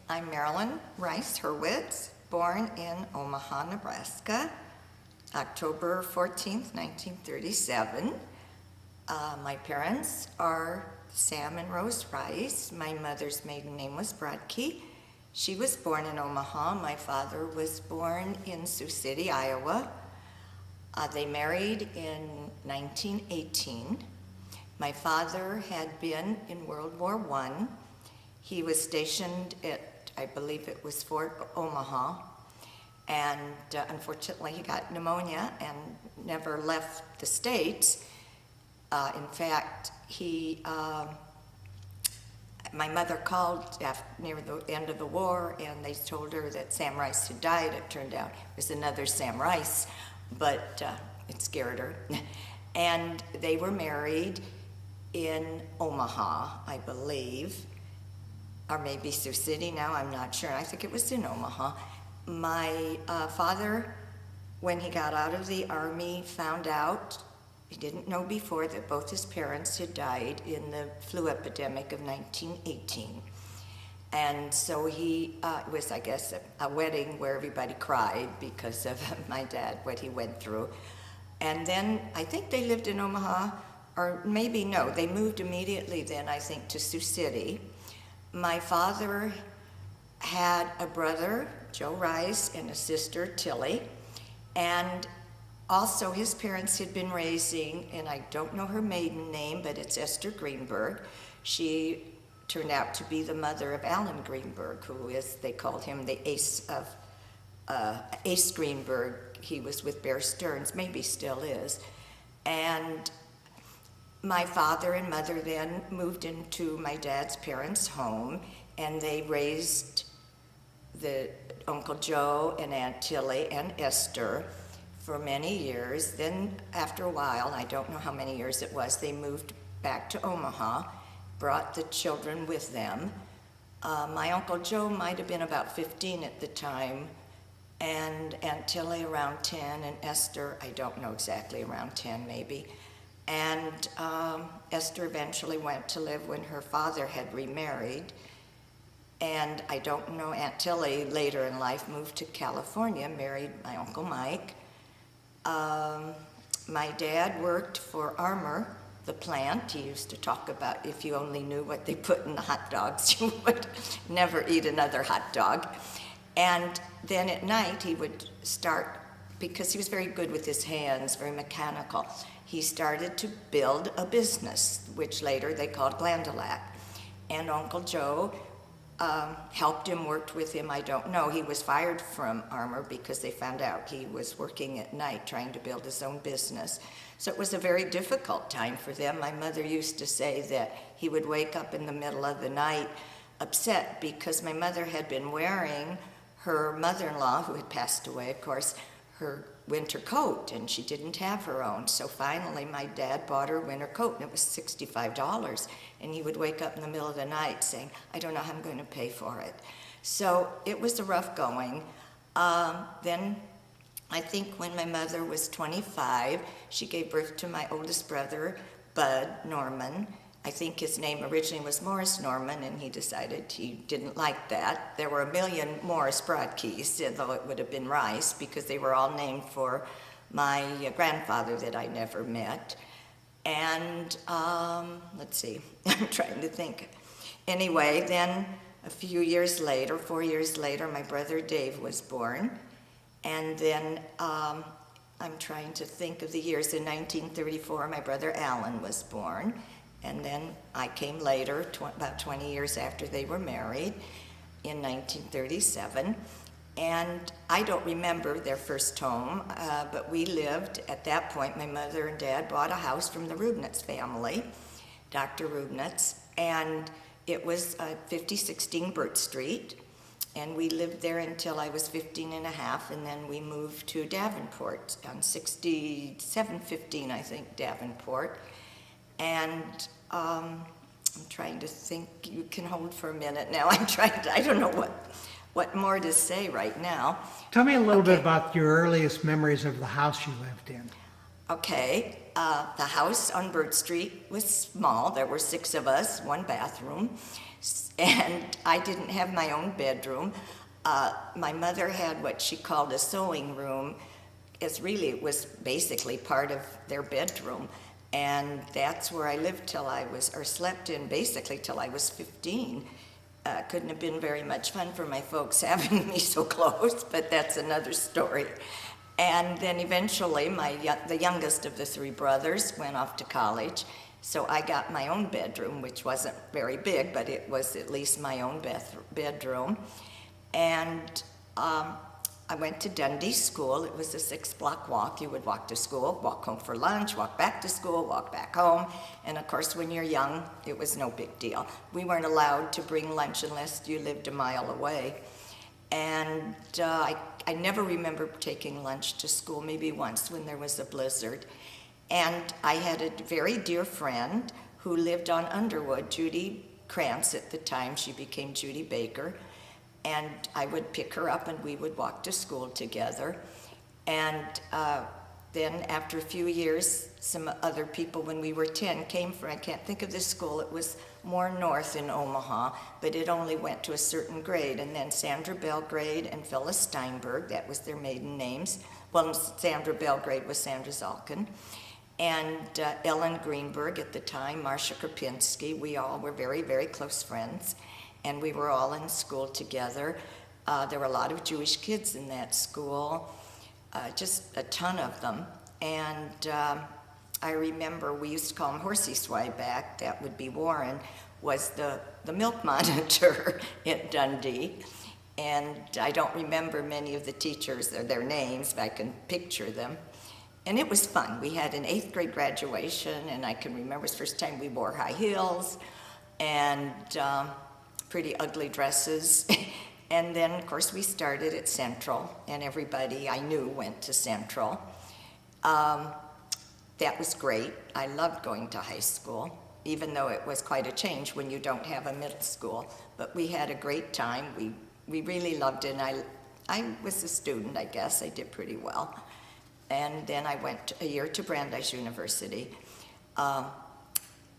I'm Marilyn Rice Hurwitz, born in Omaha, Nebraska, October 14th, 1937. My parents are Sam and Rose Rice. My mother's maiden name was Brodke. She was born in Omaha. My father was born in Sioux City, Iowa. They married in 1918. My father had been in World War I. He was stationed at, I believe it was Fort Omaha, and unfortunately he got pneumonia and never left the States. In fact, my mother called near the end of the war, and they told her that Sam Rice had died. It turned out it was another Sam Rice, but it scared her. And they were married in Omaha, I believe, or maybe Sioux City now, I'm not sure. I think it was in Omaha. My father, when he got out of the Army, found out, he didn't know before, that both his parents had died in the flu epidemic of 1918. And so it was, I guess, a wedding where everybody cried because of my dad, what he went through. And then I think they lived in Omaha, or maybe no, they moved immediately then, I think, to Sioux City. My father had a brother, Joe Rice, and a sister, Tilly, and also his parents had been raising, and I don't know her maiden name, but it's Esther Greenberg. She turned out to be the mother of Alan Greenberg, who is, they called him the Ace Greenberg. He was with Bear Stearns, maybe still is. And my father and mother then moved into my dad's parents' home, and they raised the Uncle Joe and Aunt Tilly and Esther for many years. Then after a while, I don't know how many years it was, they moved back to Omaha, brought the children with them. My Uncle Joe might have been about 15 at the time, and Aunt Tilly around 10, and Esther, I don't know exactly, around 10 maybe. And Esther eventually went to live when her father had remarried. And I don't know, Aunt Tilly later in life moved to California, married my Uncle Mike. My dad worked for Armour, the plant. He used to talk about if you only knew what they put in the hot dogs, you would never eat another hot dog. And then at night he would start, because he was very good with his hands, very mechanical, he started to build a business, which later they called Glandolac. And Uncle Joe helped him, worked with him, I don't know. He was fired from Armour because they found out he was working at night trying to build his own business. So it was a very difficult time for them. My mother used to say that he would wake up in the middle of the night upset because my mother had been wearing her mother-in-law, who had passed away, of course, her winter coat, and she didn't have her own. So finally my dad bought her a winter coat, and it was $65. And he would wake up in the middle of the night saying, I don't know how I'm going to pay for it. So it was a rough going. Then I think when my mother was 25, she gave birth to my oldest brother, Bud Norman. I think his name originally was Morris Norman, and he decided he didn't like that. There were a million Morris Brodkes, though it would have been Rice, because they were all named for my grandfather that I never met. And let's see, I'm trying to think. Anyway, then a few years later, 4 years later, my brother Dave was born. And then I'm trying to think of the years. In 1934, my brother Alan was born. And then I came later, about 20 years after they were married, in 1937. And I don't remember their first home, but we lived, at that point, my mother and dad bought a house from the Rubnitz family, Dr. Rubnitz, and it was 5016 Burt Street. And we lived there until I was 15 and a half, and then we moved to Davenport on 6715, I think, Davenport. And I'm trying to think, you can hold for a minute now. I don't know what more to say right now. Tell me a little bit about your earliest memories of the house you lived in. Okay, the house on Bird Street was small. There were 6 of us, 1 bathroom, and I didn't have my own bedroom. My mother had what she called a sewing room. It was basically part of their bedroom, and that's where I lived slept in basically till I was 15. Couldn't have been very much fun for my folks having me so close, but that's another story. And then eventually, the youngest of the 3 brothers went off to college, so I got my own bedroom, which wasn't very big, but it was at least my own bedroom. And I went to Dundee School. It was a 6-block walk. You would walk to school, walk home for lunch, walk back to school, walk back home. And of course, when you're young, it was no big deal. We weren't allowed to bring lunch unless you lived a mile away. And I never remember taking lunch to school, maybe once when there was a blizzard. And I had a very dear friend who lived on Underwood, Judy Krantz at the time. She became Judy Baker. And I would pick her up and we would walk to school together. And then after a few years, some other people, when we were 10, came from, I can't think of this school, it was more north in Omaha, but it only went to a certain grade. And then Sandra Belgrade and Phyllis Steinberg, that was their maiden names. Well, Sandra Belgrade was Sandra Zalkin. And Ellen Greenberg at the time, Marcia Krapinski, we all were very, very close friends. And we were all in school together. There were a lot of Jewish kids in that school, just a ton of them. And I remember we used to call him Horsey Swyback, that would be Warren, was the milk monitor at Dundee. And I don't remember many of the teachers or their names, but I can picture them. And it was fun. We had an 8th grade graduation, and I can remember the first time we wore high heels and pretty ugly dresses. And then, of course, we started at Central, and everybody I knew went to Central. That was great. I loved going to high school, even though it was quite a change when you don't have a middle school. But we had a great time. We really loved it, and I was a student, I guess. I did pretty well. And then I went a year to Brandeis University.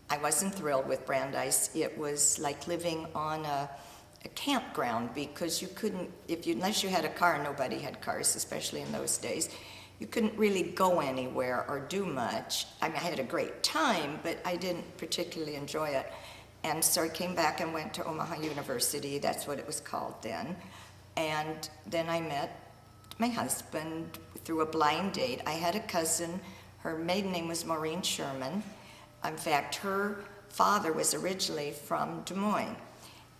I wasn't thrilled with Brandeis. It was like living on a campground because you couldn't, unless you had a car, nobody had cars, especially in those days. You couldn't really go anywhere or do much. I mean, I had a great time, but I didn't particularly enjoy it. And so I came back and went to Omaha University. That's what it was called then. And then I met my husband through a blind date. I had a cousin. Her maiden name was Maureen Sherman. In fact, her father was originally from Des Moines.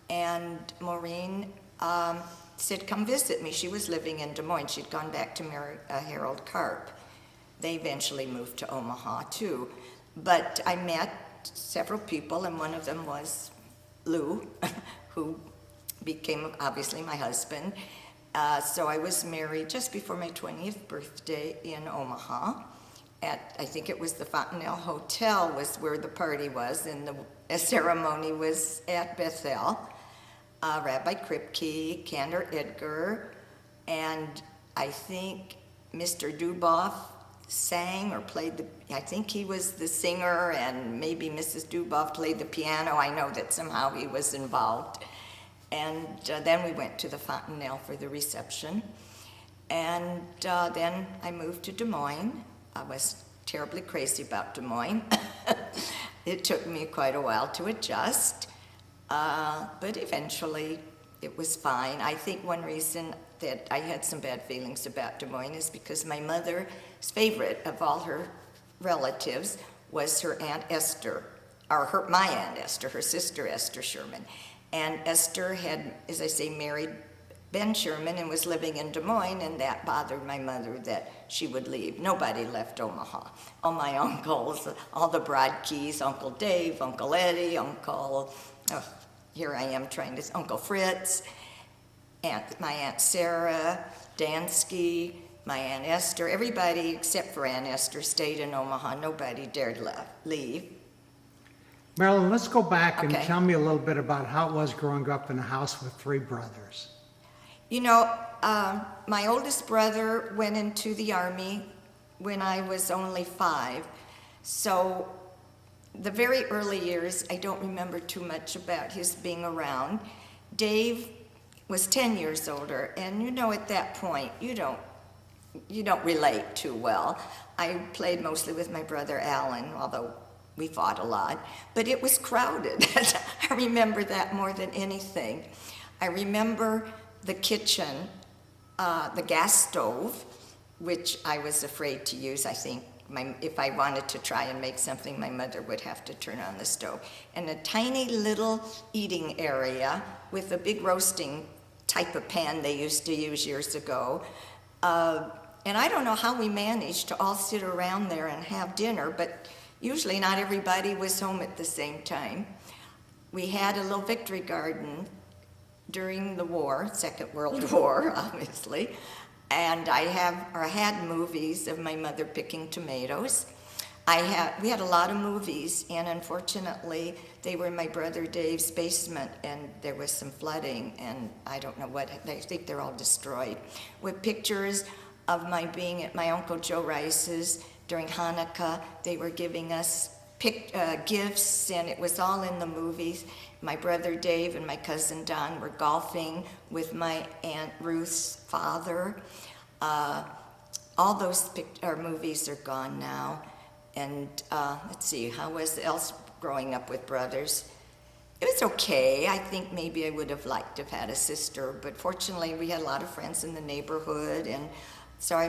And Maureen said, come visit me. She was living in Des Moines. She'd gone back to marry Harold Karp. They eventually moved to Omaha, too. But I met several people, and one of them was Lou, who became, obviously, my husband. So I was married just before my 20th birthday in Omaha. I think it was the Fontanelle Hotel was where the party was, and the ceremony was at Bethel. Rabbi Kripke, Cantor Edgar, and I think Mr. Duboff sang or played I think he was the singer, and maybe Mrs. Duboff played the piano. I know that somehow he was involved. And then we went to the Fontanelle for the reception. And then I moved to Des Moines. I was terribly crazy about Des Moines. It took me quite a while to adjust, but eventually it was fine. I think one reason that I had some bad feelings about Des Moines is because my mother's favorite of all her relatives was her Aunt Esther, or my Aunt Esther, her sister Esther Sherman. And Esther had, as I say, married Ben Sherman and was living in Des Moines, and that bothered my mother that she would leave. Nobody left Omaha. All my uncles, all the Brodkeys, Uncle Dave, Uncle Eddie, Uncle Fritz, my Aunt Sarah, Dansky, my Aunt Esther, everybody except for Aunt Esther stayed in Omaha. Nobody dared leave. Marilyn, let's go back and tell me a little bit about how it was growing up in a house with 3 brothers. You know, my oldest brother went into the Army when I was only 5. So the very early years, I don't remember too much about his being around. Dave was 10 years older, and you know, at that point, you don't relate too well. I played mostly with my brother Alan, although we fought a lot, but it was crowded. I remember that more than anything. I remember the kitchen, the gas stove, which I was afraid to use. I think if I wanted to try and make something, my mother would have to turn on the stove. And a tiny little eating area with a big roasting type of pan they used to use years ago. And I don't know how we managed to all sit around there and have dinner, but usually not everybody was home at the same time. We had a little victory garden during the war, Second World War, obviously. And I had movies of my mother picking tomatoes. We had a lot of movies, and unfortunately, they were in my brother Dave's basement, and there was some flooding, and I don't know what, I think they're all destroyed. With pictures of my being at my Uncle Joe Rice's during Hanukkah. They were giving us gifts, and it was all in the movies. My brother Dave and my cousin Don were golfing with my Aunt Ruth's father. All those movies are gone now. And let's see, how was else growing up with brothers? It was okay. I think maybe I would have liked to have had a sister, but fortunately we had a lot of friends in the neighborhood, and so I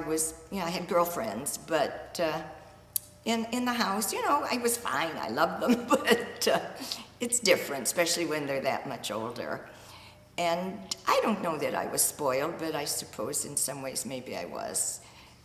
had girlfriends, but in the house, I was fine. I loved them, but it's different, especially when they're that much older. And I don't know that I was spoiled, but I suppose in some ways maybe I was.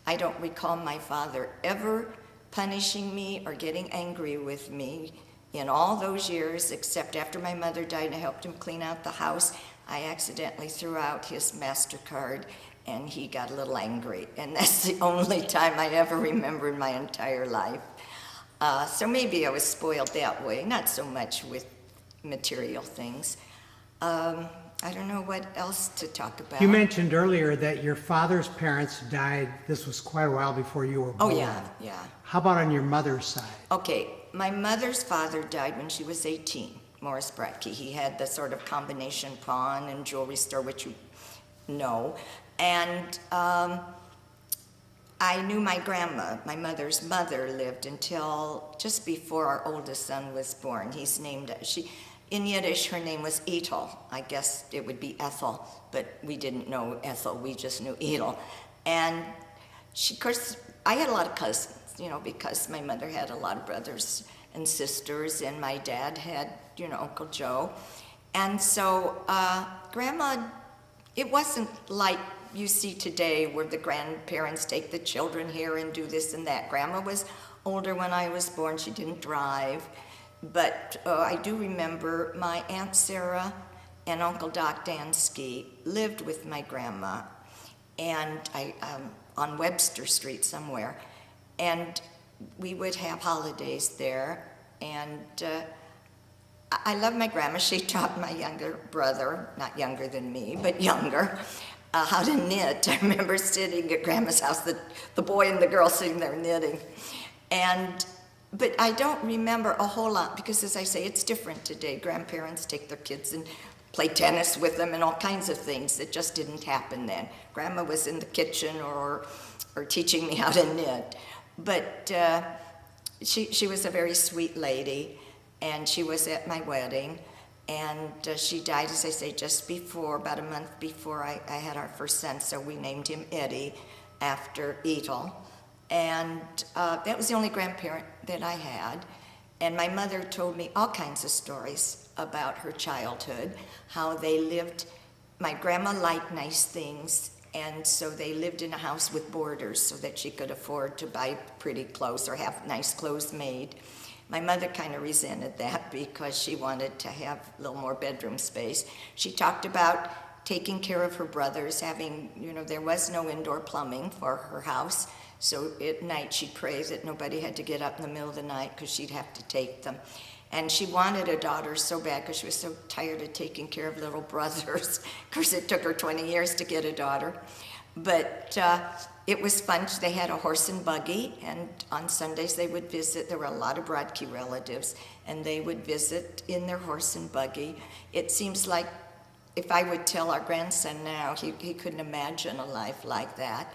I don't recall my father ever punishing me or getting angry with me in all those years, except after my mother died and I helped him clean out the house. I accidentally threw out his MasterCard, and he got a little angry. And that's the only time I ever remember in my entire life. So maybe I was spoiled that way, not so much with material things. I don't know what else to talk about. You mentioned earlier that your father's parents died. This was quite a while before you were born. Oh, yeah. How about on your mother's side? Okay, my mother's father died when she was 18, Morris Bradkey. He had the sort of combination pawn and jewelry store, which you know. And I knew my grandma, my mother's mother, lived until just before our oldest son was born. He's named, in Yiddish, her name was Ethel. I guess it would be Ethel, but we didn't know Ethel, we just knew Ethel. And of course, I had a lot of cousins, because my mother had a lot of brothers and sisters, and my dad had, Uncle Joe. And so Grandma, it wasn't like you see today where the grandparents take the children here and do this and that. Grandma was older when I was born. She didn't drive. But I do remember my Aunt Sarah and Uncle Doc Dansky lived with my grandma and on Webster Street somewhere. And we would have holidays there. And I love my grandma. She taught my younger brother, not younger than me, but younger, how to knit. I remember sitting at Grandma's house, the boy and the girl sitting there knitting. But I don't remember a whole lot because, as I say, it's different today. Grandparents take their kids and play tennis with them and all kinds of things that just didn't happen then. Grandma was in the kitchen or teaching me how to knit. But she was a very sweet lady, and she was at my wedding. And she died, as I say, just before, about a month before I had our first son, so we named him Eddie after Ethel. And that was the only grandparent that I had. And my mother told me all kinds of stories about her childhood, how they lived. My grandma liked nice things, and so they lived in a house with boarders so that she could afford to buy pretty clothes or have nice clothes made. My mother kind of resented that because she wanted to have a little more bedroom space. She talked about taking care of her brothers, having, there was no indoor plumbing for her house. So at night she'd pray that nobody had to get up in the middle of the night because she'd have to take them. And she wanted a daughter so bad because she was so tired of taking care of little brothers. Of course, it took her 20 years to get a daughter. But it was fun. They had a horse and buggy, and on Sundays they would visit. There were a lot of Brodke relatives, and they would visit in their horse and buggy. It seems like if I would tell our grandson now, he couldn't imagine a life like that.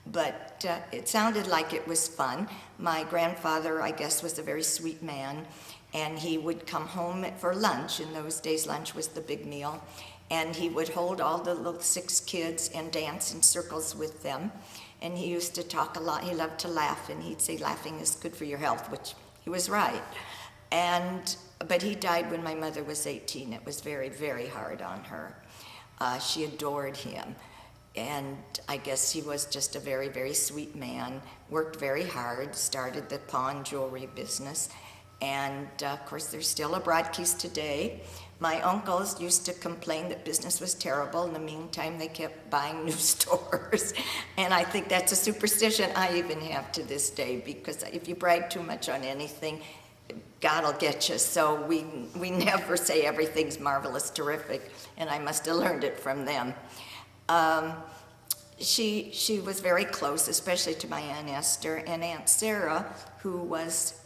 But it sounded like it was fun. My grandfather, I guess, was a very sweet man, and he would come home for lunch. In those days, lunch was the big meal. And he would hold all the little 6 kids and dance in circles with them. And he used to talk a lot. He loved to laugh, and he'd say laughing is good for your health, which he was right. But he died when my mother was 18. It was very, very hard on her. She adored him. And I guess he was just a very, very sweet man, worked very hard, started the pawn jewelry business. And of course, there's still a Brodkes today. My uncles used to complain that business was terrible. In the meantime, they kept buying new stores. And I think that's a superstition I even have to this day, because if you brag too much on anything, God will get you. So we never say everything's marvelous, terrific, and I must have learned it from them. She was very close, especially to my Aunt Esther, and Aunt Sarah, who was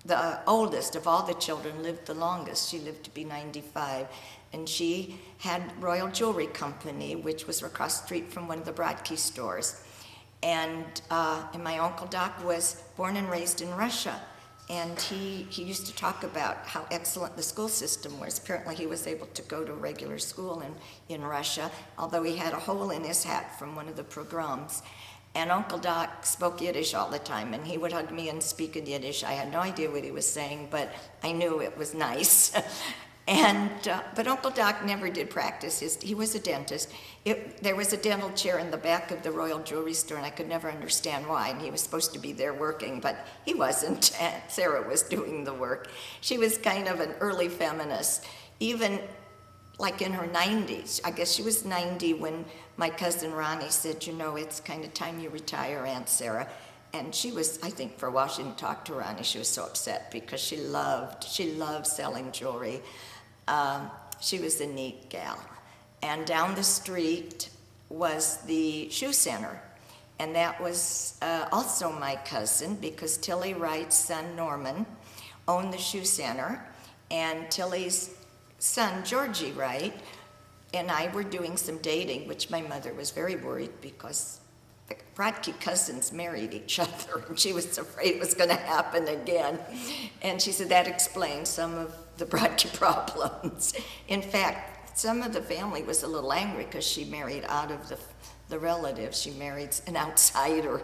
the oldest of all the children, lived the longest. She lived to be 95, and she had Royal Jewelry Company, which was across the street from one of the Brodke stores. And my Uncle Doc was born and raised in Russia, and he used to talk about how excellent the school system was. Apparently he was able to go to regular school in Russia, although he had a hole in his hat from one of the pogroms. And Uncle Doc spoke Yiddish all the time, and he would hug me and speak in Yiddish. I had no idea what he was saying, but I knew it was nice. But Uncle Doc never did practice. He was a dentist. There was a dental chair in the back of the Royal Jewelry Store, and I could never understand why. And he was supposed to be there working, but he wasn't. Sarah was doing the work. She was kind of an early feminist, even like in her 90s. I guess she was 90 when my cousin Ronnie said, you know, it's kind of time you retire, Aunt Sarah. And she was, I think for a while she didn't talk to Ronnie. She was so upset because she loved selling jewelry. She was a neat gal. And down the street was the shoe center. And that was also my cousin, because Tilly Wright's son, Norman, owned the shoe center. And Tilly's son, Georgie Wright, and I were doing some dating, which my mother was very worried because the Brodke cousins married each other, and she was afraid it was going to happen again. And she said that explains some of the Brodke problems. In fact, some of the family was a little angry because she married out of the relatives. She married an outsider.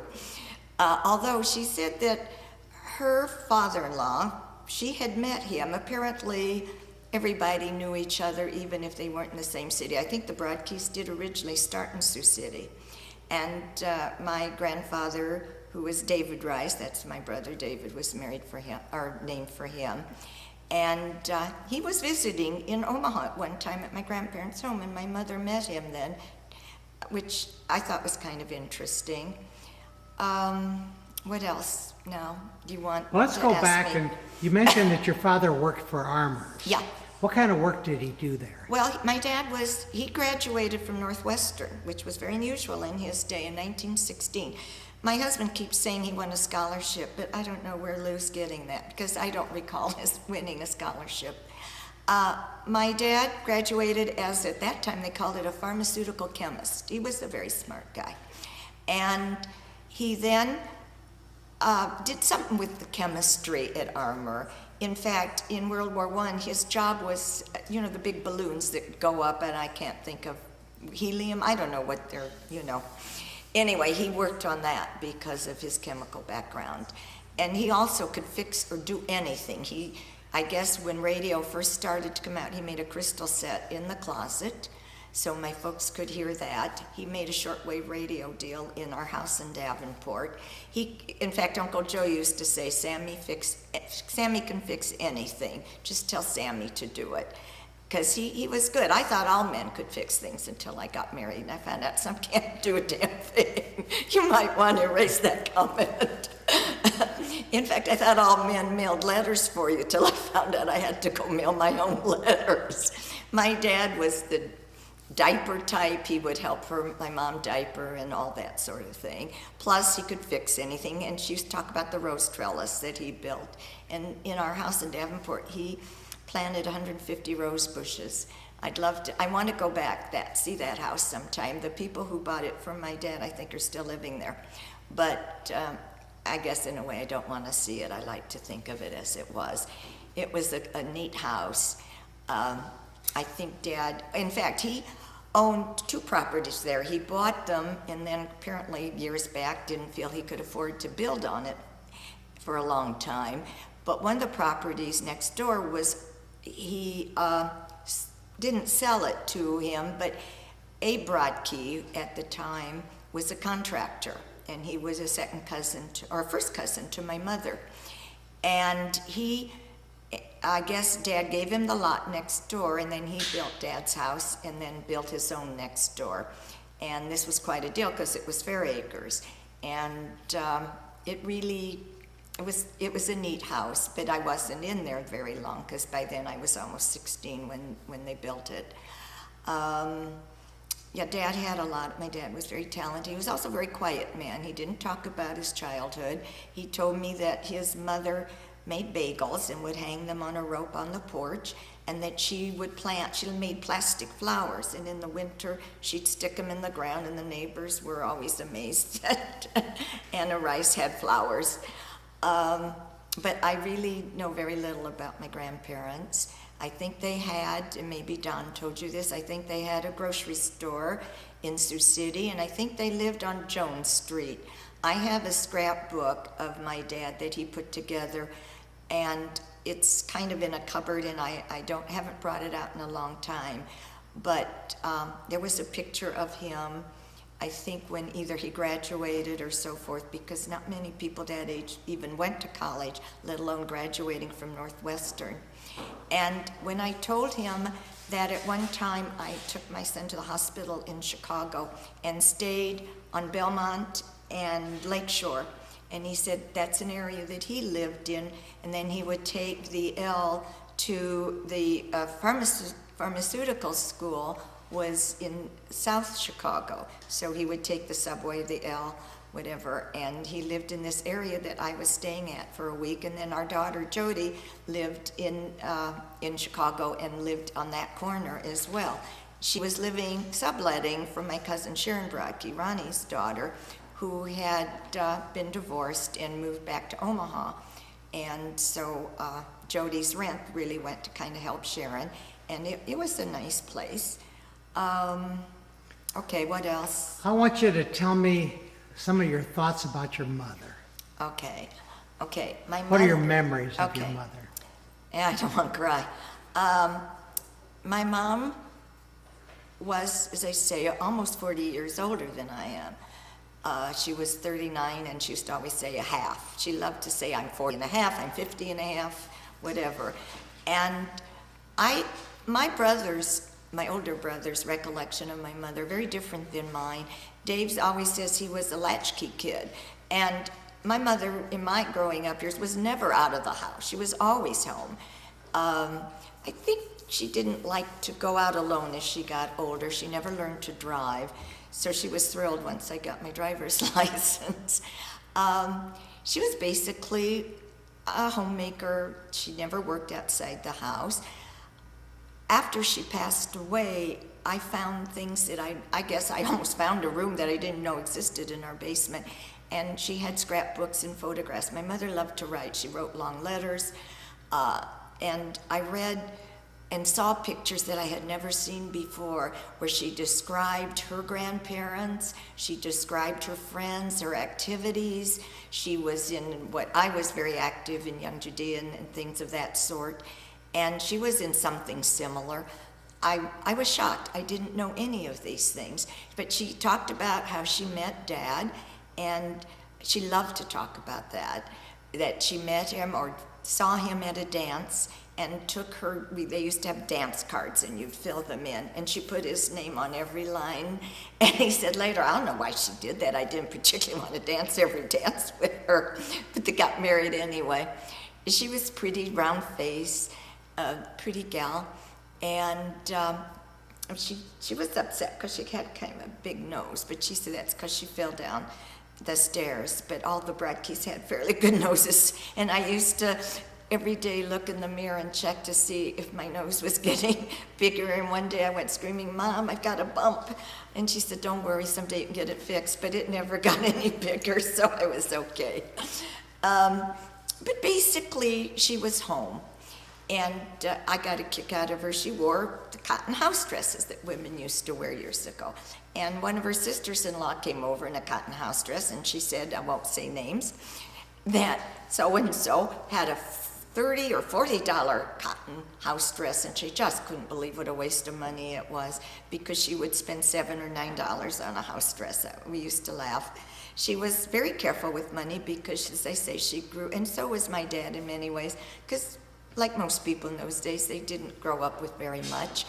Although she said that her father-in-law, she had met him. Apparently, everybody knew each other, even if they weren't in the same city. I think the Brodkes did originally start in Sioux City. And my grandfather, who was David Rice, that's my brother David, was married for him, or named for him. And he was visiting in Omaha at one time at my grandparents' home, and my mother met him then, which I thought was kind of interesting. What else now do you want Well, let's to go ask back, me? and you mentioned that your father worked for Armour. Yeah. What kind of work did he do there? Well, my dad he graduated from Northwestern, which was very unusual in his day in 1916. My husband keeps saying he won a scholarship, but I don't know where Lou's getting that, because I don't recall his winning a scholarship. My dad graduated as, at that time, they called it a pharmaceutical chemist. He was a very smart guy. And he then did something with the chemistry at Armour. In fact, in World War I, his job was, you know, the big balloons that go up, and I can't think of helium. I don't know what they're, you know. Anyway, he worked on that because of his chemical background. And he also could fix or do anything. I guess when radio first started to come out, he made a crystal set in the closet so my folks could hear that. He made a shortwave radio deal in our house in Davenport. In fact, Uncle Joe used to say, Sammy can fix anything. Just tell Sammy to do it. Because he was good. I thought all men could fix things until I got married, and I found out some can't do a damn thing. You might want to erase that comment. In fact, I thought all men mailed letters for you till I found out I had to go mail my own letters. My dad was the diaper type. He would help my mom diaper and all that sort of thing. Plus, he could fix anything. And she used to talk about the rose trellis that he built. And in our house in Davenport, he planted 150 rose bushes. I want to go back, see that house sometime. The people who bought it from my dad, I think, are still living there. But I guess in a way I don't want to see it. I like to think of it as it was. It was a neat house. I think Dad, in fact, he owned 2 properties there. He bought them and then apparently years back didn't feel he could afford to build on it for a long time. But one of the properties next door was, he didn't sell it to him, but Abe Brodkey at the time was a contractor, and he was a first cousin to my mother. And I guess Dad gave him the lot next door, and then he built Dad's house and then built his own next door. And this was quite a deal because it was fair acres. And it was a neat house, but I wasn't in there very long because by then I was almost 16 when they built it. Yeah, Dad had a lot. My dad was very talented. He was also a very quiet man. He didn't talk about his childhood. He told me that his mother made bagels and would hang them on a rope on the porch, and that she made plastic flowers, and in the winter she'd stick them in the ground, and the neighbors were always amazed that Anna Rice had flowers. But I really know very little about my grandparents. I think they had, and maybe Don told you this, I think they had a grocery store in Sioux City, and I think they lived on Jones Street. I have a scrapbook of my dad that he put together, and it's kind of in a cupboard, and I haven't brought it out in a long time. But there was a picture of him, I think, when either he graduated or so forth, because not many people that age even went to college, let alone graduating from Northwestern. And when I told him that at one time I took my son to the hospital in Chicago and stayed on Belmont and Lakeshore, and he said that's an area that he lived in, and then he would take the L to the pharmaceutical school was in South Chicago. So he would take the subway, the L, whatever, and he lived in this area that I was staying at for a week. And then our daughter Jody lived in Chicago and lived on that corner as well. She was subletting from my cousin Sharon Brodkey, Ronnie's daughter, who had been divorced and moved back to Omaha. And so Jody's rent really went to kind of help Sharon, and it was a nice place. Okay, what else? I want you to tell me some of your thoughts about your mother. Okay, my mother. What are your memories of your mother? Yeah, I don't want to cry. My mom was, as I say, almost 40 years older than I am. She was 39, and she used to always say a half. She loved to say, I'm 40 and a half, I'm 50 and a half, whatever. And my older brother's recollection of my mother, very different than mine. Dave's always says he was a latchkey kid. And my mother, in my growing up years, was never out of the house. She was always home. I think she didn't like to go out alone as she got older. She never learned to drive. So she was thrilled once I got my driver's license. She was basically a homemaker. She never worked outside the house. After she passed away, I found things that I guess I almost found a room that I didn't know existed in our basement. And she had scrapbooks and photographs. My mother loved to write. She wrote long letters. And I read and saw pictures that I had never seen before, where she described her grandparents, she described her friends, her activities. She was in what I was very active in Young Judean and things of that sort. And she was in something similar. I was shocked. I didn't know any of these things. But she talked about how she met Dad, and she loved to talk about that she met him or saw him at a dance and took her, they used to have dance cards and you'd fill them in, and she put his name on every line. And he said later, I don't know why she did that. I didn't particularly want to dance every dance with her, but they got married anyway. She was pretty, round face, pretty gal. And she was upset because she had kind of a big nose, but she said that's because she fell down the stairs. But all the Bradkeys had fairly good noses, and I used to every day look in the mirror and check to see if my nose was getting bigger. And one day I went screaming, "Mom, I've got a bump." And she said, "Don't worry, someday you can get it fixed." But it never got any bigger, so I was okay. But basically, she was home. And I got a kick out of her. She wore the cotton house dresses that women used to wear years ago. And one of her sisters-in-law came over in a cotton house dress, and she said, I won't say names, that so-and-so had a $30 or $40 cotton house dress, and she just couldn't believe what a waste of money it was, because she would spend $7 or $9 on a house dress. We used to laugh. She was very careful with money because, as I say, she grew, and so was my dad in many ways, because like most people in those days, they didn't grow up with very much.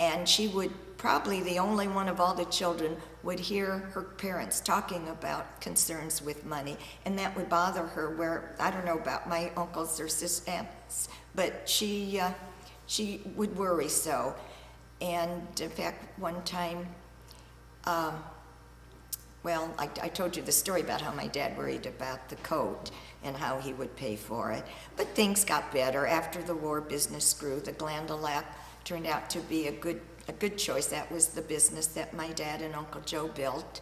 And she would, probably the only one of all the children, would hear her parents talking about concerns with money, and that would bother her, where, I don't know about my uncles or aunts, but she would worry so. And in fact, one time, well, I told you the story about how my dad worried about the coat and how he would pay for it. But things got better. After the war, business grew. The Glendalough turned out to be a good choice. That was the business that my dad and Uncle Joe built.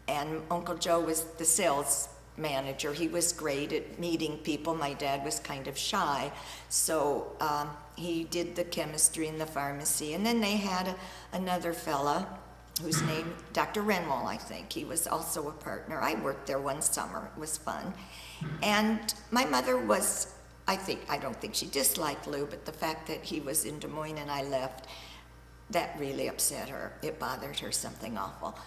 And Uncle Joe was the sales manager. He was great at meeting people. My dad was kind of shy. So he did the chemistry and the pharmacy. And then they had another fella whose name, Dr. Renwall, I think. He was also a partner. I worked there one summer. It was fun. And my mother was, I don't think she disliked Lou, but the fact that he was in Des Moines and I left, that really upset her. It bothered her something awful.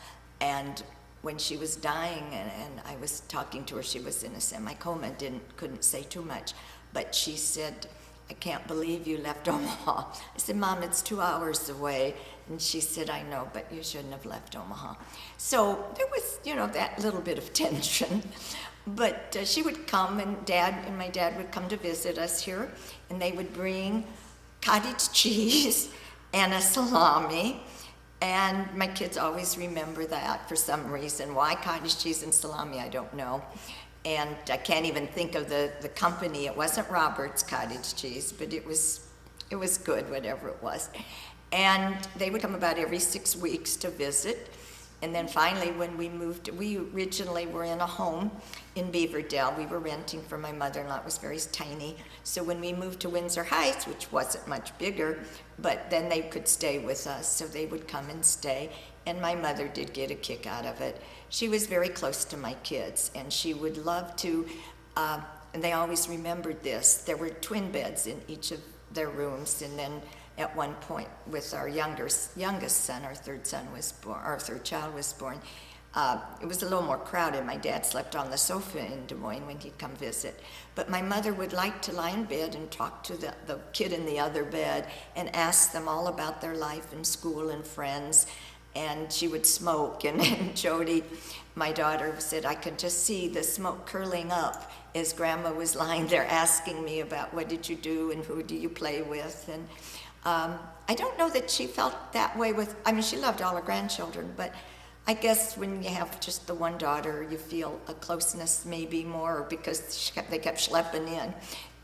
And when she was dying and I was talking to her, she was in a semi-coma, couldn't say too much, but she said, "I can't believe you left Omaha." I said, "Mom, it's 2 hours away." And she said, "I know, but you shouldn't have left Omaha." So there was, that little bit of tension. But she would come, and my dad would come to visit us here, and they would bring cottage cheese and a salami. And my kids always remember that for some reason. Why cottage cheese and salami, I don't know. And I can't even think of the company. It wasn't Robert's Cottage Cheese, but it was good, whatever it was. And they would come about every 6 weeks to visit. And then finally, when we moved, we originally were in a home in Beaverdale. We were renting for my mother-in-law. It was very tiny. So when we moved to Windsor Heights, which wasn't much bigger, but then they could stay with us, so they would come and stay. And my mother did get a kick out of it. She was very close to my kids, and she would love to, and they always remembered this. There were twin beds in each of their rooms, and then at one point with our youngest son, our third child was born, it was a little more crowded. My dad slept on the sofa in Des Moines when he'd come visit. But my mother would like to lie in bed and talk to the kid in the other bed and ask them all about their life and school and friends. And she would smoke, and Jody, my daughter, said, "I could just see the smoke curling up as Grandma was lying there asking me about what did you do and who do you play with." And I don't know that she felt that way she loved all her grandchildren, but I guess when you have just the one daughter, you feel a closeness maybe more because they kept schlepping in.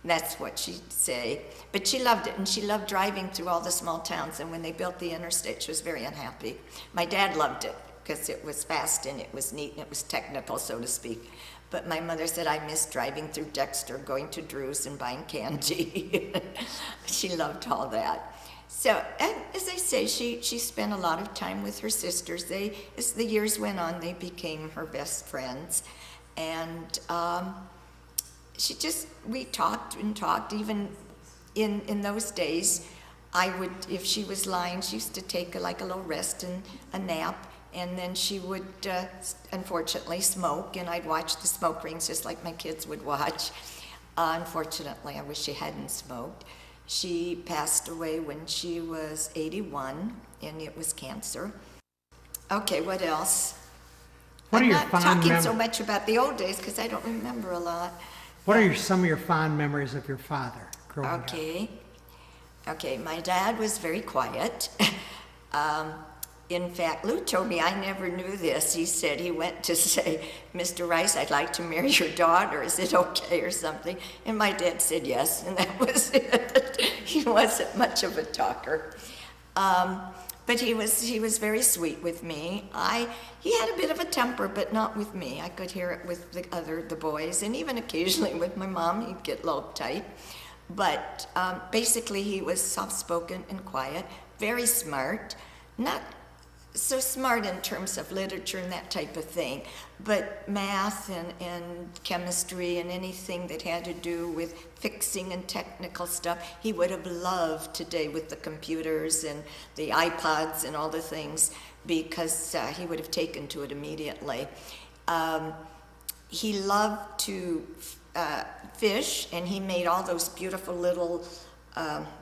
That's what she'd say. But she loved it, and she loved driving through all the small towns, and when they built the interstate, she was very unhappy. My dad loved it because it was fast and it was neat and it was technical, so to speak. But my mother said, "I miss driving through Dexter, going to Drew's and buying candy." She loved all that. So, and as I say, she spent a lot of time with her sisters. As the years went on, they became her best friends. And we talked and talked. Even in those days, if she was lying, she used to take a little rest and a nap. And then she would, unfortunately, smoke, and I'd watch the smoke rings just like my kids would watch. Unfortunately, I wish she hadn't smoked. She passed away when she was 81, and it was cancer. Okay, what else? I'm not talking so much about the old days because I don't remember a lot. What are some of your fond memories of your father growing up? Okay, my dad was very quiet. In fact, Lou told me, I never knew this. He said he went to say, Mr. Rice, I'd like to marry your daughter. Is it okay or something? And my dad said yes, and that was it. He wasn't much of a talker. But he was very sweet with me. He had a bit of a temper, but not with me. I could hear it with the boys, and even occasionally with my mom, he'd get a little uptight. But basically, he was soft-spoken and quiet, very smart, not so smart in terms of literature and that type of thing, but math and chemistry and anything that had to do with fixing and technical stuff, he would have loved today with the computers and the iPods and all the things, because he would have taken to it immediately. He loved to fish, and he made all those beautiful little,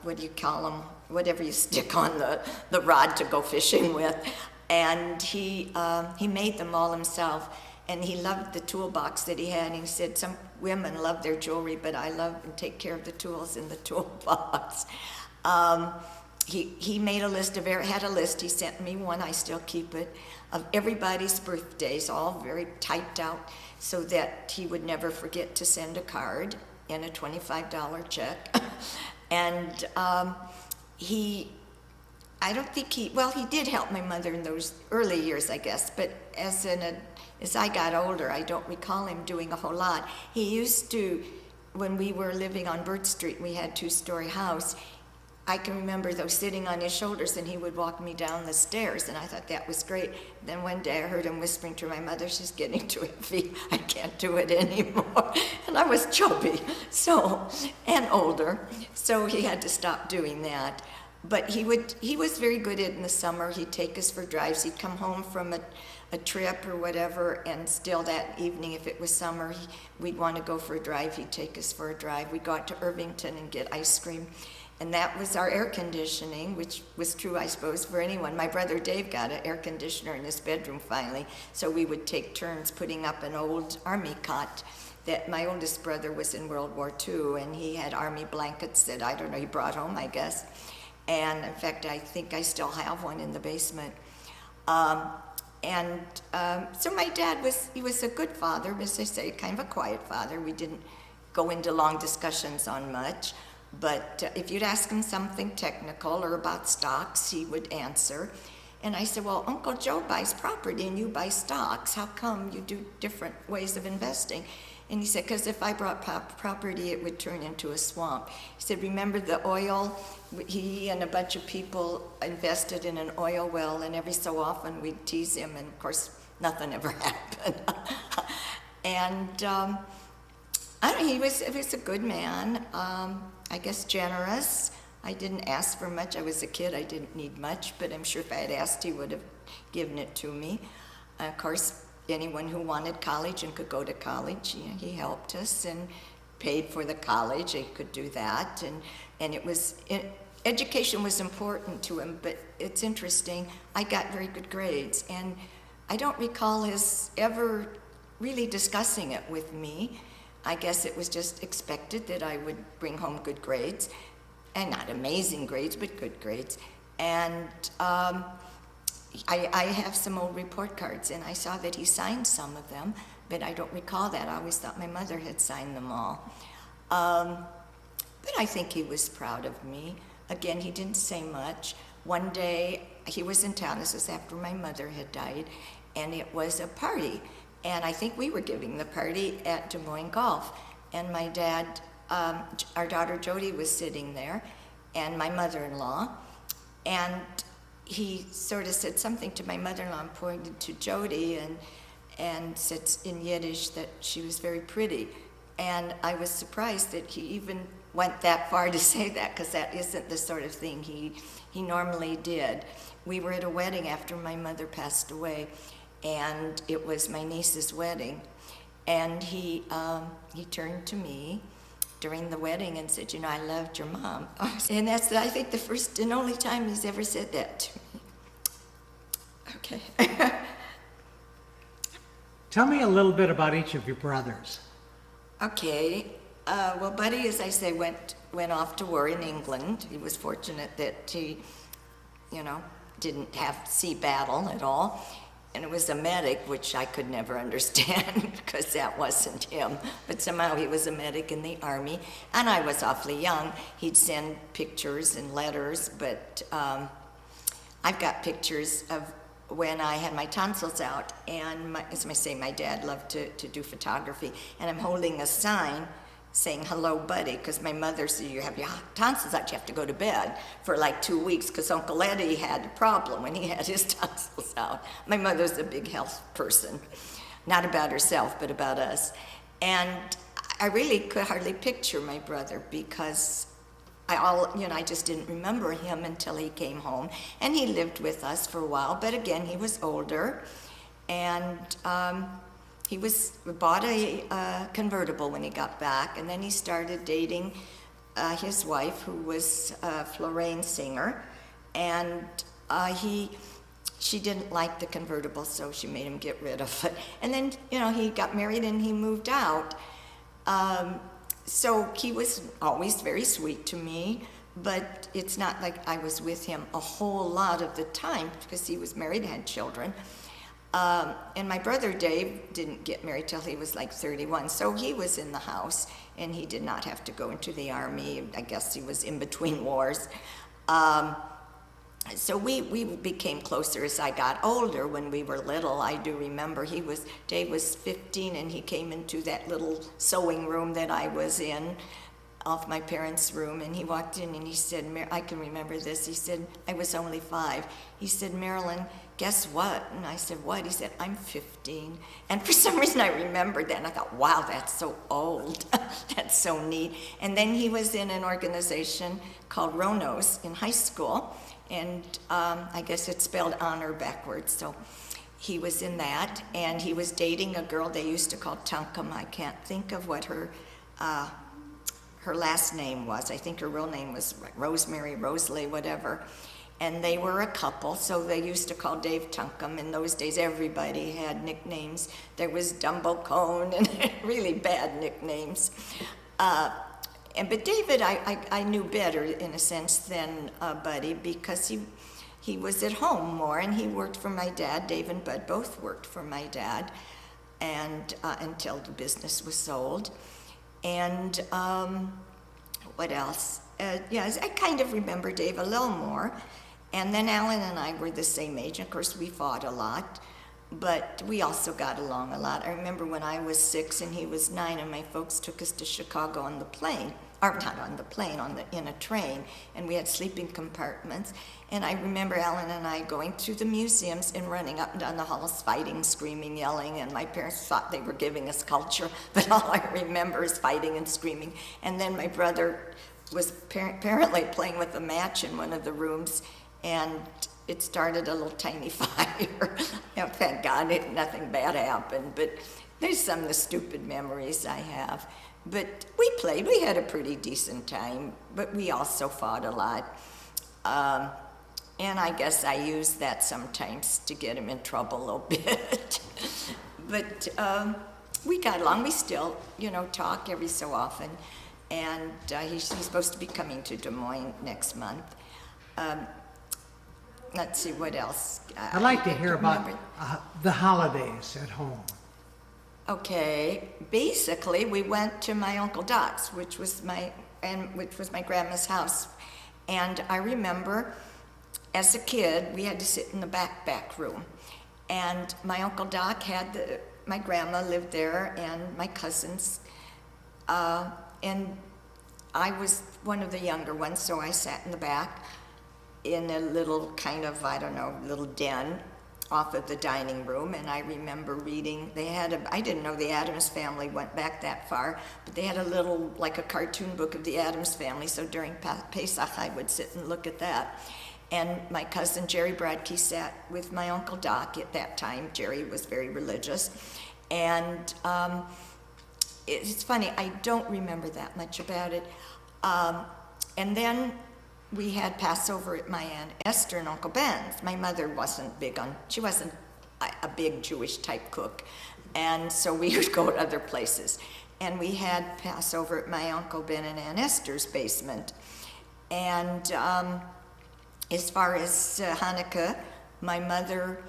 what do you call them, whatever you stick on the rod to go fishing with. And he made them all himself, and he loved the toolbox that he had. And he said, some women love their jewelry, but I love and take care of the tools in the toolbox. He made a list had a list, he sent me one, I still keep it, of everybody's birthdays, all very typed out, so that he would never forget to send a card and a $25 check. And I don't think he did help my mother in those early years, I guess, but as I got older, I don't recall him doing a whole lot. He used to, when we were living on Burt Street, we had a two-story house, I can remember though sitting on his shoulders, and he would walk me down the stairs, and I thought that was great. Then one day I heard him whispering to my mother, she's getting too heavy, I can't do it anymore. And I was chubby, and older, so he had to stop doing that. But he was very good in the summer. He'd take us for drives. He'd come home from a trip or whatever, and still that evening, if it was summer, we'd want to go for a drive. He'd take us for a drive. We'd go out to Irvington and get ice cream. And that was our air conditioning, which was true, I suppose, for anyone. My brother Dave got an air conditioner in his bedroom finally, so we would take turns putting up an old army cot. That my oldest brother was in World War II, and he had army blankets that, I don't know, he brought home, I guess. And in fact, I think I still have one in the basement. So my dad was a good father, as I say, kind of a quiet father. We didn't go into long discussions on much, but if you'd ask him something technical or about stocks, he would answer. And I said, well, Uncle Joe buys property and you buy stocks. How come you do different ways of investing? And he said, because if I brought property, it would turn into a swamp. He said, remember the oil? He and a bunch of people invested in an oil well, and every so often we'd tease him, and of course, nothing ever happened. And he was a good man, I guess generous. I didn't ask for much. I was a kid, I didn't need much, but I'm sure if I had asked, he would have given it to me. Of course, anyone who wanted college and could go to college, he helped us and paid for the college. He could do that, and education was important to him. But it's interesting, I got very good grades, and I don't recall his ever really discussing it with me. I guess it was just expected that I would bring home good grades, and not amazing grades, but good grades. And I have some old report cards, and I saw that he signed some of them, but I don't recall that. I always thought my mother had signed them all. But I think he was proud of me. Again, he didn't say much. One day, he was in town. This was after my mother had died, and it was a party. And I think we were giving the party at Des Moines Golf. And my dad, our daughter Jody was sitting there, and my mother-in-law, and he sort of said something to my mother-in-law and pointed to Jody and said in Yiddish that she was very pretty. And I was surprised that he even went that far to say that, because that isn't the sort of thing he normally did. We were at a wedding after my mother passed away, and it was my niece's wedding. And he turned to me during the wedding and said, I loved your mom. And that's, I think, the first and only time he's ever said that to me. Okay. Tell me a little bit about each of your brothers. Okay. Well, Buddy, as I say, went off to war in England. He was fortunate that he, didn't have sea battle at all. And it was a medic, which I could never understand because that wasn't him. But somehow he was a medic in the Army, and I was awfully young. He'd send pictures and letters, but I've got pictures of when I had my tonsils out, and as I say, my dad loved to do photography, and I'm holding a sign saying, "Hello, buddy," because my mother said, "You have your tonsils out, you have to go to bed for like 2 weeks," because Uncle Eddie had a problem when he had his tonsils out. My mother's a big health person, not about herself, but about us. And I really could hardly picture my brother because I just didn't remember him until he came home. And he lived with us for a while, but again, he was older, and he bought a convertible when he got back, and then he started dating his wife, who was a Florane singer, and she didn't like the convertible, so she made him get rid of it. And then, he got married and he moved out. So he was always very sweet to me, but it's not like I was with him a whole lot of the time because he was married and had children. And my brother Dave didn't get married till he was like 31, so he was in the house, and he did not have to go into the Army. I guess he was in between wars. So we became closer as I got older. When we were little, I do remember Dave was 15, and he came into that little sewing room that I was in, off my parents' room, and he walked in and he said, I can remember this, he said, I was only 5. He said, "Marilyn, guess what?" And I said, "What?" He said, "I'm 15. And for some reason I remembered that, and I thought, wow, that's so old. That's so neat. And then he was in an organization called Ronos in high school, and I guess it's spelled honor backwards, so he was in that, and he was dating a girl they used to call Tunkum. I can't think of what her last name was. I think her real name was Rosemary, Rosalie, whatever. And they were a couple, so they used to call Dave Tunkum. In those days, everybody had nicknames. There was Dumbo Cone and really bad nicknames. But David, I knew better in a sense than Buddy, because he was at home more, and he worked for my dad. Dave and Bud both worked for my dad, and until the business was sold. And what else? Yes, I kind of remember Dave a little more. And then Alan and I were the same age. Of course, we fought a lot, but we also got along a lot. I remember when I was 6 and he was 9, and my folks took us to Chicago on the plane, or not on the plane, in a train, and we had sleeping compartments. And I remember Alan and I going through the museums and running up and down the halls, fighting, screaming, yelling, and my parents thought they were giving us culture, but all I remember is fighting and screaming. And then my brother was apparently playing with a match in one of the rooms, and it started a little tiny fire. Thank God nothing bad happened, but there's some of the stupid memories I have. But we played, we had a pretty decent time, but we also fought a lot. And I guess I use that sometimes to get him in trouble a little bit. But we got along. We still, talk every so often. And he's supposed to be coming to Des Moines next month. Let's see, what else? I'd like to hear about the holidays at home. Okay, basically we went to my Uncle Doc's, which was my grandma's house. And I remember as a kid, we had to sit in the back room. And my Uncle Doc my grandma lived there, and my cousins. And I was one of the younger ones, so I sat in the back in a little kind of, little den off of the dining room. And I remember reading, I didn't know the Addams Family went back that far, but they had a little, like a cartoon book of the Addams Family, so during Pesach I would sit and look at that. And my cousin Jerry Bradkey sat with my Uncle Doc at that time. Jerry was very religious. And it's funny, I don't remember that much about it. And then we had Passover at my Aunt Esther and Uncle Ben's. My mother she wasn't a big Jewish type cook. And so we would go to other places. And we had Passover at my Uncle Ben and Aunt Esther's basement. And as far as Hanukkah, my mother,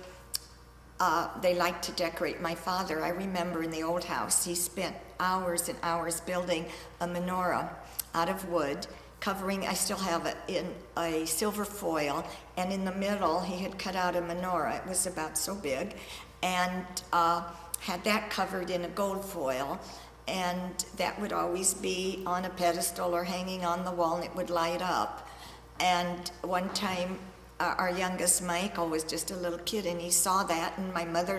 they liked to decorate. My father, I remember in the old house, he spent hours and hours building a menorah out of wood, covering, I still have it, in a silver foil, and in the middle he had cut out a menorah. It was about so big, and had that covered in a gold foil, and that would always be on a pedestal or hanging on the wall, and it would light up. And one time, our youngest Michael was just a little kid, and he saw that, and my mother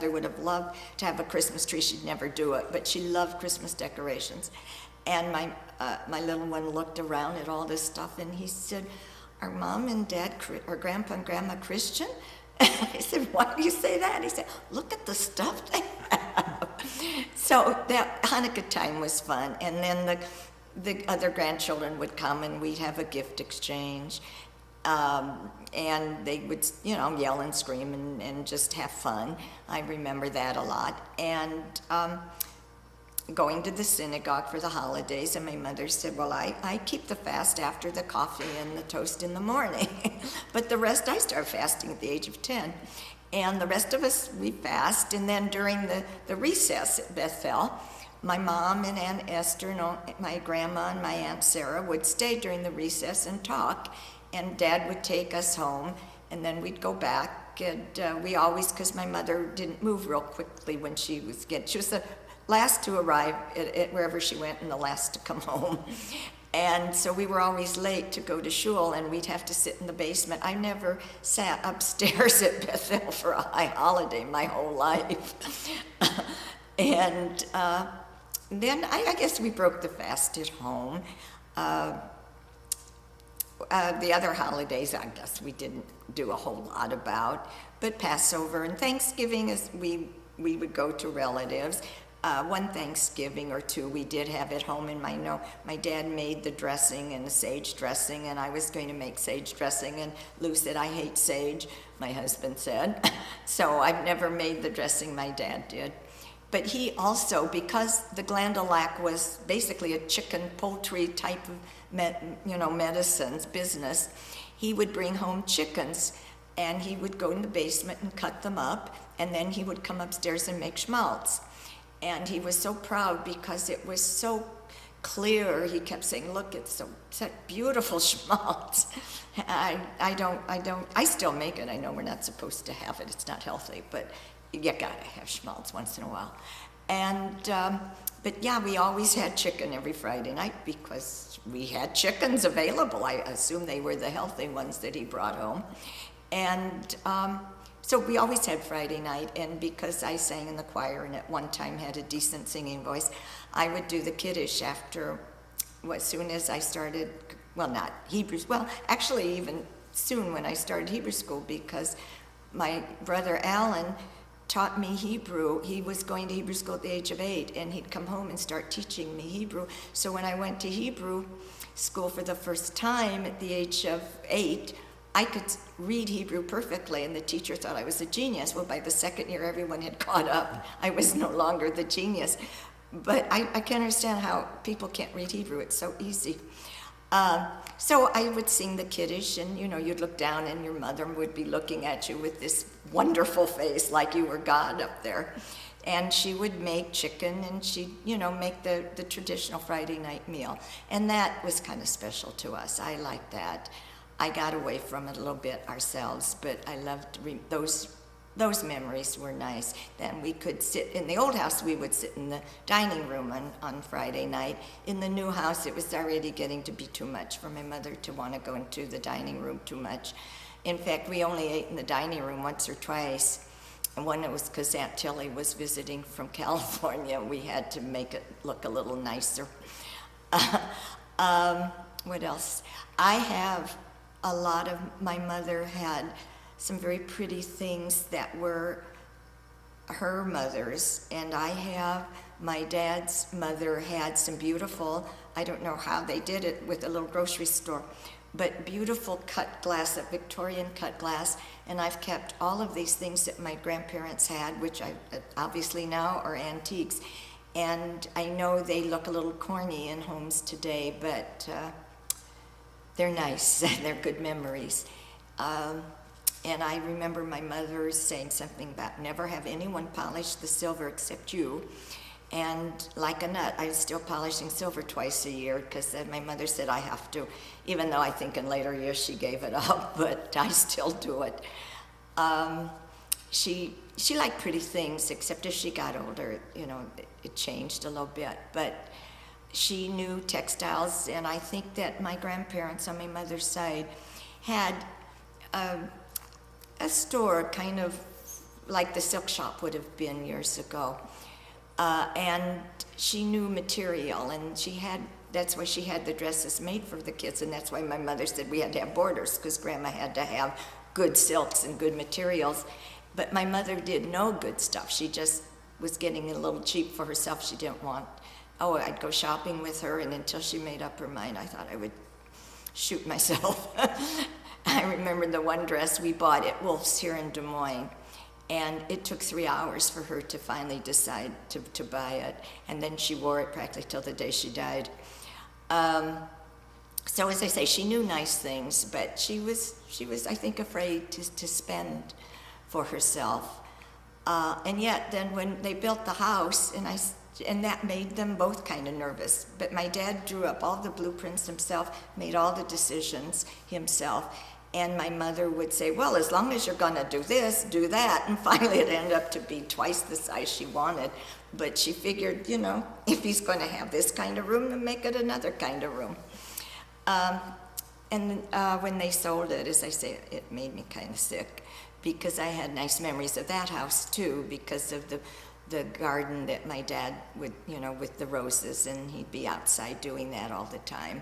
would have loved to have a Christmas tree. She'd never do it, but she loved Christmas decorations. And my little one looked around at all this stuff, and he said, "Are Mom and Dad, or Grandpa and Grandma Christian?" I said, "Why do you say that?" He said, "Look at the stuff they have." So that Hanukkah time was fun, and then the other grandchildren would come, and we'd have a gift exchange. And they would, yell and scream and just have fun. I remember that a lot. And going to the synagogue for the holidays, and my mother said, "Well, I keep the fast after the coffee and the toast in the morning." But the rest, I started fasting at the age of 10. And the rest of us, we fast. And then during the recess at Bethel, my mom and Aunt Esther and my grandma and my Aunt Sarah would stay during the recess and talk. And Dad would take us home, and then we'd go back. And we always, because my mother didn't move real quickly when she was the last to arrive at wherever she went and the last to come home. And so we were always late to go to shul, and we'd have to sit in the basement. I never sat upstairs at Bethel for a high holiday my whole life. And then I guess we broke the fast at home. The other holidays, I guess we didn't do a whole lot about, but Passover and Thanksgiving, we would go to relatives. One Thanksgiving or two we did have at home, and my dad made the dressing and the sage dressing, and I was going to make sage dressing, and Lou said, "I hate sage," my husband said. So I've never made the dressing my dad did. But he also, because the glandolac was basically a chicken poultry type of medicines business, he would bring home chickens, and he would go in the basement and cut them up, and then he would come upstairs and make schmaltz. And he was so proud because it was so clear. He kept saying, "Look, it's such beautiful schmaltz." I still make it. I know we're not supposed to have it. It's not healthy, but you gotta have schmaltz once in a while. And but yeah, we always had chicken every Friday night because we had chickens available. I assume they were the healthy ones that he brought home. And so we always had Friday night, and because I sang in the choir and at one time had a decent singing voice, I would do the Kiddush as soon as I started, well, not Hebrews, well, actually even soon when I started Hebrew school, because my brother Alan taught me Hebrew. He was going to Hebrew school at the age of 8, and he'd come home and start teaching me Hebrew. So when I went to Hebrew school for the first time at the age of 8, I could read Hebrew perfectly, and the teacher thought I was a genius. Well, by the second year, everyone had caught up. I was no longer the genius. But I can understand how people can't read Hebrew. It's so easy. So I would sing the Kiddush, and you'd look down, and your mother would be looking at you with this wonderful face like you were God up there. And she would make chicken, and she'd, make the traditional Friday night meal. And that was kind of special to us. I liked that. I got away from it a little bit ourselves, but I loved those memories were nice. Then we could sit in the old house. We would sit in the dining room on Friday night. In the new house, it was already getting to be too much for my mother to want to go into the dining room too much. In fact, we only ate in the dining room once or twice. And one, it was because Aunt Tilly was visiting from California. We had to make it look a little nicer. What else? I have a lot of, my mother had some very pretty things that were her mother's, and I have, my dad's mother had some beautiful, I don't know how they did it with a little grocery store, but beautiful cut glass, that Victorian cut glass, and I've kept all of these things that my grandparents had, which I obviously now are antiques, and I know they look a little corny in homes today, but they're nice. They're good memories. And I remember my mother saying something about never have anyone polish the silver except you. And like a nut, I was still polishing silver twice a year because my mother said I have to, even though I think in later years she gave it up, but I still do it. She liked pretty things, except as she got older, you know, it changed a little bit. But she knew textiles, and I think that my grandparents on my mother's side had a store kind of like the silk shop would have been years ago. And she knew material, and that's why she had the dresses made for the kids, and that's why my mother said we had to have borders, because Grandma had to have good silks and good materials. But my mother did know good stuff. She just was getting a little cheap for herself. She didn't want, I'd go shopping with her, and until she made up her mind, I thought I would shoot myself. I remember the one dress we bought at Wolf's here in Des Moines, and it took 3 hours for her to finally decide to buy it, and then she wore it practically till the day she died. So as I say, she knew nice things, but she was I think afraid to spend for herself. And yet then when they built the house, and that made them both kind of nervous. But my dad drew up all the blueprints himself, made all the decisions himself. And my mother would say, well, as long as you're going to do this, do that. And finally it ended up to be twice the size she wanted. But she figured, you know, if he's going to have this kind of room, then make it another kind of room. When they sold it, as I say, it made me kind of sick, because I had nice memories of that house too, because of the garden that my dad would, you know, with the roses, and he'd be outside doing that all the time.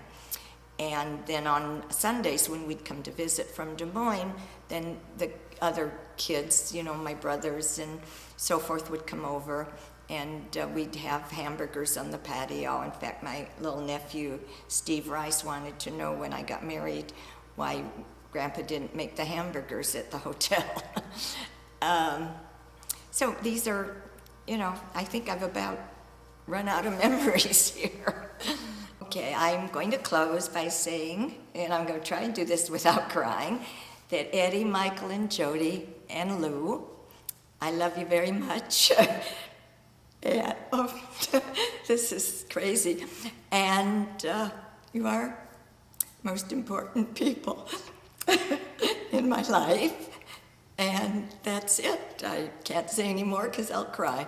And then on Sundays when we'd come to visit from Des Moines, then the other kids, you know, my brothers and so forth would come over, and we'd have hamburgers on the patio. In fact, my little nephew, Steve Rice, wanted to know when I got married why Grandpa didn't make the hamburgers at the hotel. So these are, you know, I think I've about run out of memories here. Okay, I'm going to close by saying, and I'm going to try and do this without crying, that Eddie, Michael, and Jody, and Lou, I love you very much. And, this is crazy. And you are most important people in my life. And that's it. I can't say any more because I'll cry.